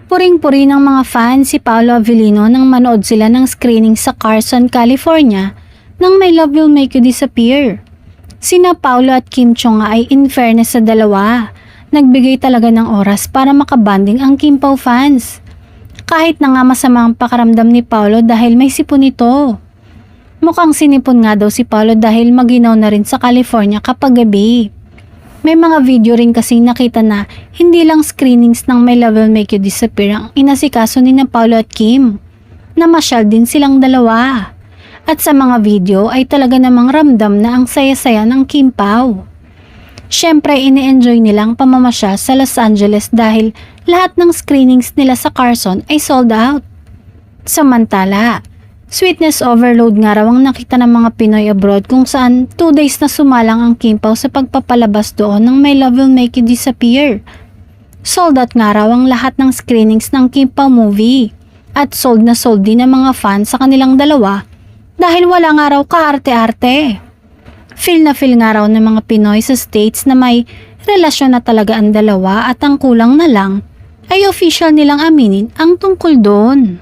Puring-puri ng mga fans si Paolo Avellino nang manood sila ng screening sa Carson, California nang My Love Will Make You Disappear. Sina Paolo at Kim Cho nga ay in fairness sa dalawa, nagbigay talaga ng oras para makabanding ang Kim Pao fans. Kahit na nga masama ang pakaramdam ni Paolo dahil may sipon ito. Mukhang sinipon nga daw si Paolo dahil maginaw na rin sa California kapag gabi. May mga video rin kasing nakita na hindi lang screenings ng My Love Will Make You Disappear ang inasikaso ni na Paolo at Kim. Namasyal din silang dalawa. At sa mga video ay talaga namang ramdam na ang saya-saya ng Kim Pao. Siyempre ini-enjoy nilang pamamasyal sa Los Angeles dahil lahat ng screenings nila sa Carson ay sold out. Samantala, sweetness overload nga raw ang nakita ng mga Pinoy abroad kung saan 2 days na sumalang ang Kim Pao sa pagpapalabas doon ng My Love Will Make You Disappear. Sold out nga raw ang lahat ng screenings ng Kim Pao movie at sold na sold din ang mga fans sa kanilang dalawa dahil wala nga raw kaarte-arte. Feel na feel nga raw ng mga Pinoy sa States na may relasyon na talaga ang dalawa at ang kulang na lang ay official nilang aminin ang tungkol doon.